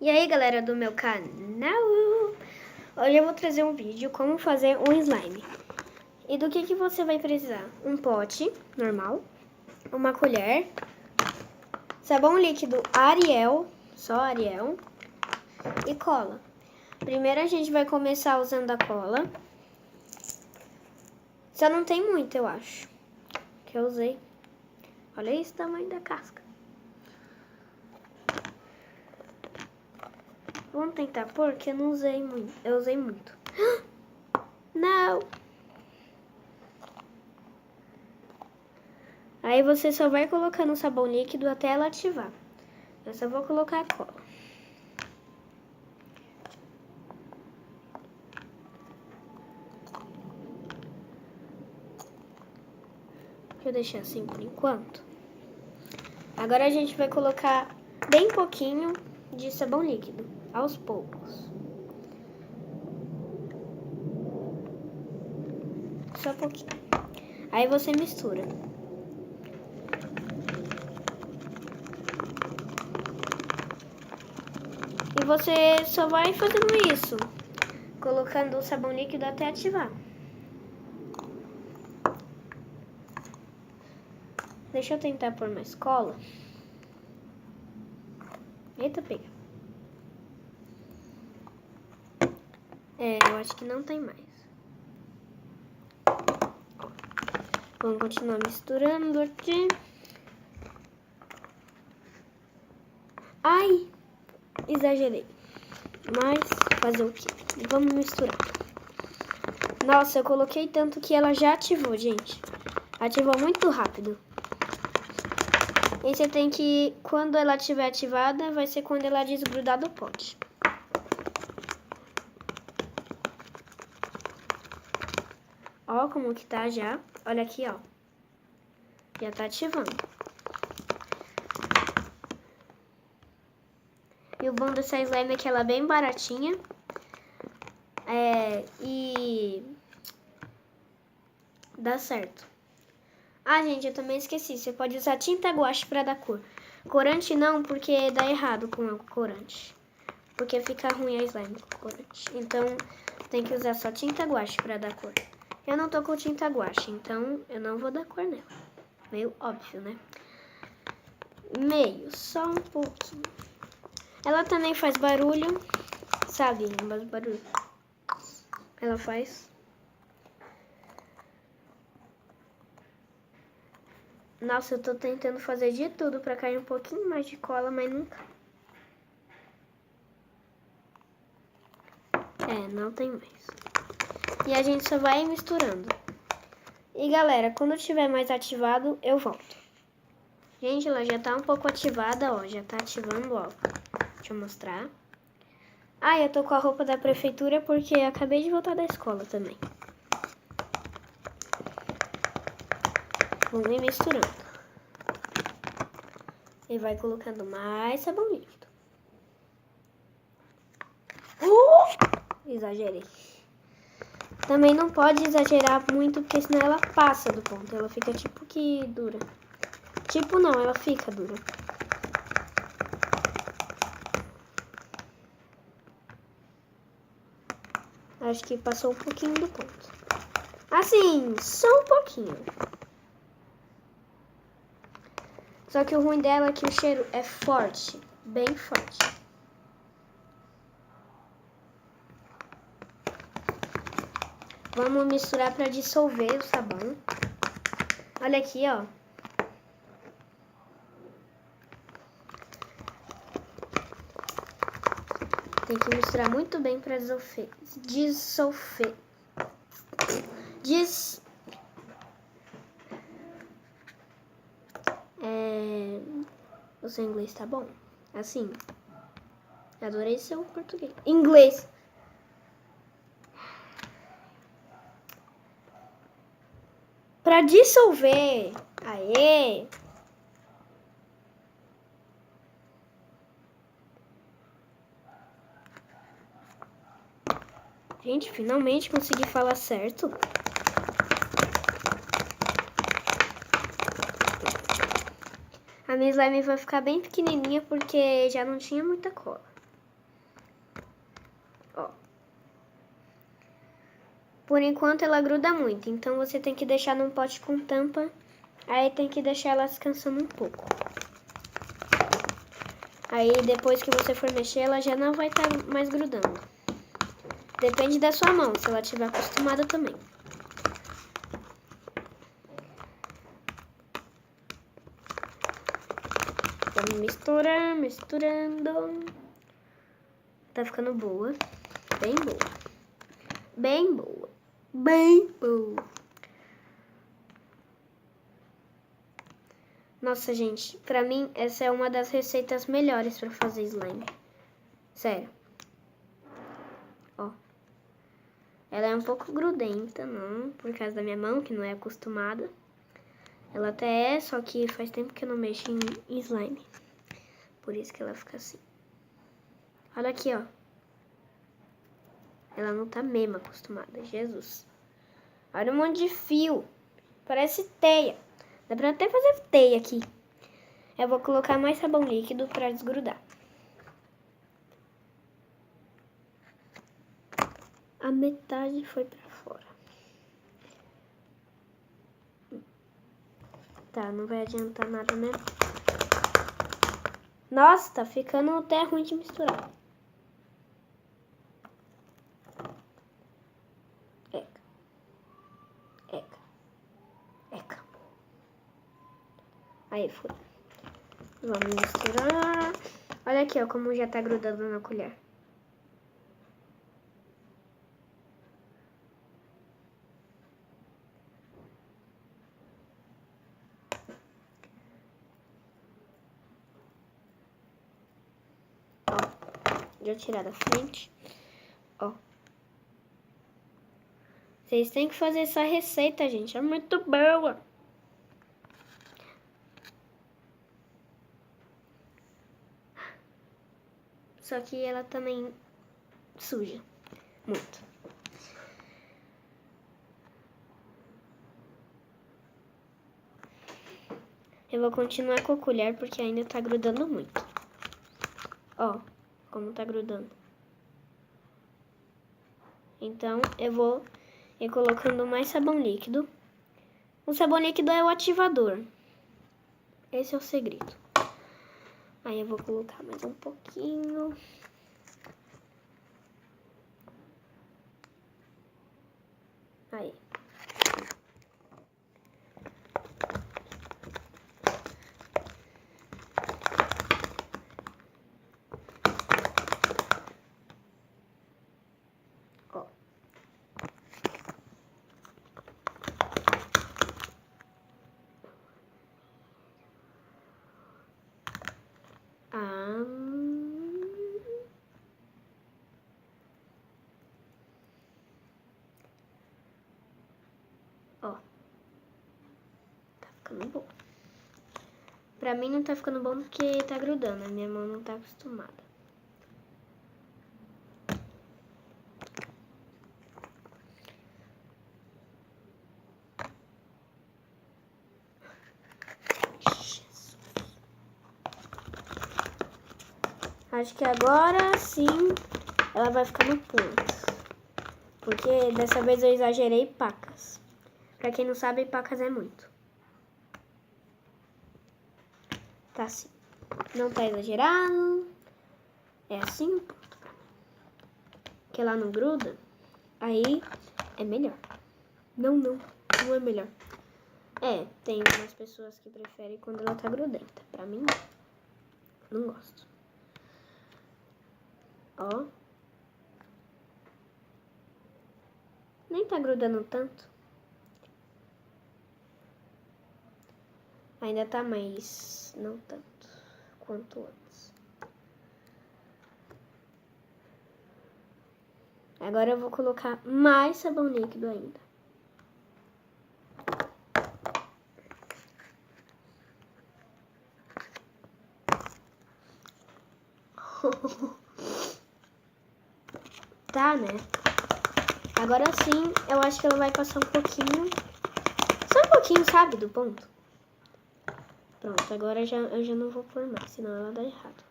E aí, galera do meu canal, hoje eu vou trazer um vídeo como fazer um slime. E do que você vai precisar? Um pote normal, uma colher, sabão líquido Ariel, só Ariel, e cola. Primeiro a gente vai começar usando a cola. Só não tem muito, eu acho, que eu usei. Olha esse tamanho da casca. Vamos tentar pôr, que eu não usei muito. Eu usei muito. Não! Aí você só vai colocando o sabão líquido até ela ativar. Eu só vou colocar a cola. Deixa eu deixar assim por enquanto. Agora a gente vai colocar bem pouquinho de sabão líquido, aos poucos. Só pouquinho. Aí você mistura. E você só vai fazendo isso, colocando o sabão líquido até ativar. Deixa eu tentar pôr mais cola. Eita, pega. Eu acho que não tem mais. Vamos continuar misturando aqui. Ai, exagerei. Mas fazer o quê? Vamos misturar. Nossa, eu coloquei tanto que ela já ativou, gente. Ativou muito rápido. E você tem que, quando ela estiver ativada, vai ser quando ela desgrudar do pote. Ó como que tá já. Olha aqui, ó. Já tá ativando. E o bom dessa slime é que ela é bem baratinha. E dá certo. Ah, gente, eu também esqueci. Você pode usar tinta guache pra dar cor. Corante não, porque dá errado com o corante. Porque fica ruim a slime com corante. Então, tem que usar só tinta guache pra dar cor. Eu não tô com tinta guache, então eu não vou dar cor nela. Meio óbvio, né? Meio, só um pouquinho. Ela também faz barulho, sabe? Mas barulho. Ela faz. Nossa, eu tô tentando fazer de tudo pra cair um pouquinho mais de cola, mas não cai. Não tem mais. E a gente só vai misturando. E galera, quando tiver mais ativado, eu volto. Gente, ela já tá um pouco ativada, ó. Já tá ativando, ó. Deixa eu mostrar. Ah, eu tô com a roupa da prefeitura porque eu acabei de voltar da escola também. Vamos ir misturando. E vai colocando mais sabão líquido. Exagerei. Também não pode exagerar muito, porque senão ela passa do ponto. Ela fica tipo que dura. Tipo não, ela fica dura. Acho que passou um pouquinho do ponto. Assim, só um pouquinho. Só que o ruim dela é que o cheiro é forte, bem forte. Vamos misturar para dissolver o sabão. Olha aqui, ó. Tem que misturar muito bem para dissolver. O seu inglês tá bom? Assim. Adorei seu português. Inglês. Pra dissolver. Aê! Gente, finalmente consegui falar certo. A minha slime vai ficar bem pequenininha porque já não tinha muita cola. Ó. Por enquanto ela gruda muito, então você tem que deixar num pote com tampa. Aí tem que deixar ela descansando um pouco. Aí depois que você for mexer, ela já não vai estar mais grudando. Depende da sua mão, se ela estiver acostumada também. Vamos misturar, misturando. Tá ficando boa. Bem boa. Bem boa. Bem boa. Nossa, gente, pra mim essa é uma das receitas melhores pra fazer slime. Sério. Ó. Ela é um pouco grudenta, não, por causa da minha mão, que não é acostumada. Ela até é, só que faz tempo que eu não mexo em slime. Por isso que ela fica assim. Olha aqui, ó. Ela não tá mesmo acostumada, Jesus. Olha um monte de fio. Parece teia. Dá pra até fazer teia aqui. Eu vou colocar mais sabão líquido pra desgrudar. A metade foi pra fora. Tá, não vai adiantar nada, né? Nossa, tá ficando até ruim de misturar. Eca. Eca. Eca. Aí foi. Vamos misturar. Olha aqui, ó, como já tá grudando na colher. Ó, já tirar da frente. Ó. Vocês têm que fazer essa receita, gente. É muito boa. Só que ela também suja. Muito. Eu vou continuar com a colher porque ainda tá grudando muito. Ó, como tá grudando. Então, eu vou ir colocando mais sabão líquido. O sabão líquido é o ativador. Esse é o segredo. Aí eu vou colocar mais um pouquinho. Aí. Ó. Ó. Tá ficando bom. Pra mim não tá ficando bom porque tá grudando. A minha mão não tá acostumada. Acho que agora sim ela vai ficar no ponto. Porque dessa vez eu exagerei pacas. Pra quem não sabe, pacas é muito. Tá assim. Não tá exagerado. É assim o ponto pra mim. Que ela não gruda. Aí é melhor. Não é melhor. É, tem umas pessoas que preferem quando ela tá grudenta. Pra mim, não gosto. Ó. Nem tá grudando tanto. Ainda tá mais, não tanto quanto antes. Agora eu vou colocar mais sabão líquido ainda. Tá, né? Agora sim, eu acho que ela vai passar um pouquinho. Só um pouquinho, sabe, do ponto. Pronto, agora eu já não vou pôr mais, senão ela dá errado.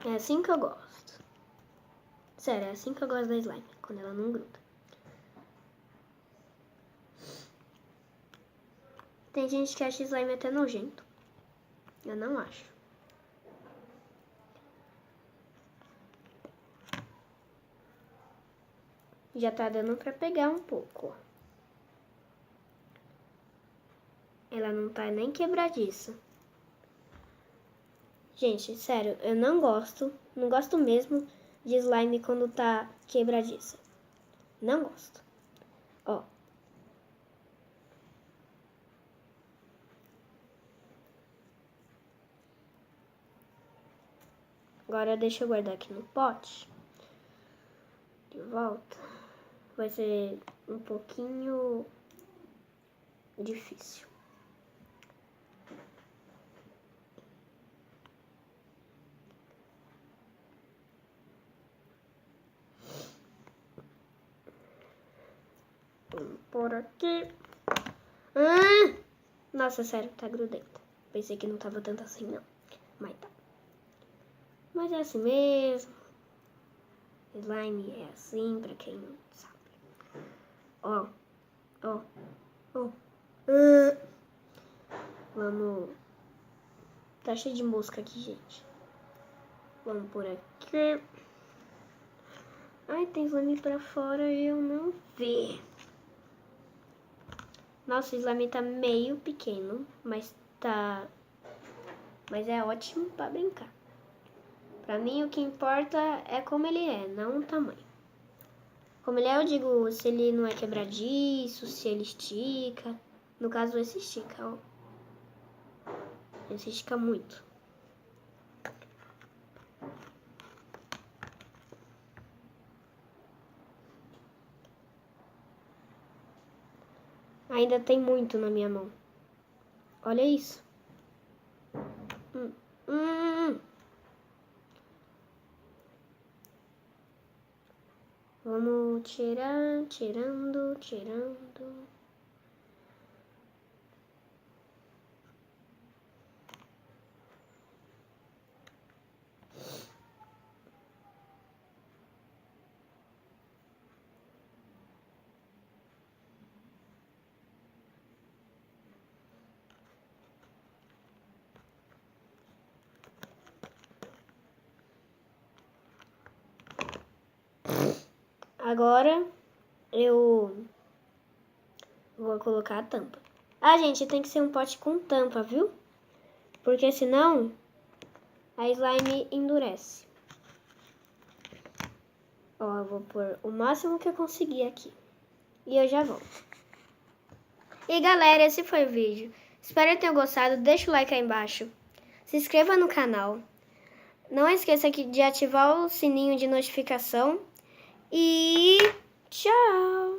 É assim que eu gosto. Sério, é assim que eu gosto da slime, quando ela não gruda. Tem gente que acha slime até nojento. Eu não acho. Já tá dando pra pegar um pouco. Ela não tá nem quebradiça. Gente, sério, eu não gosto mesmo de slime quando tá quebradiça. Não gosto. Ó. Agora deixa eu guardar aqui no pote. De volta. Vai ser um pouquinho difícil. Vamos por aqui. Nossa, sério, tá grudenta. Pensei que não tava tanto assim, não. Mas tá. Mas é assim mesmo. Slime é assim, pra quem não sabe. Ó. Vamos. Tá cheio de mosca aqui, gente. Vamos por aqui. Ai, tem slime pra fora e eu não vi. Nossa, o slime tá meio pequeno, mas é ótimo pra brincar. Pra mim, o que importa é como ele é, não o tamanho. Como ele é, eu digo se ele não é quebradiço, se ele estica. No caso, esse estica, ó. Esse estica muito. Ainda tem muito na minha mão. Olha isso. Vamos tirando. Agora eu vou colocar a tampa. Ah, gente, tem que ser um pote com tampa, viu? Porque senão a slime endurece. Ó, eu vou pôr o máximo que eu conseguir aqui. E eu já volto. E galera, esse foi o vídeo. Espero que tenham gostado. Deixa o like aí embaixo. Se inscreva no canal. Não esqueça de ativar o sininho de notificação. E tchau!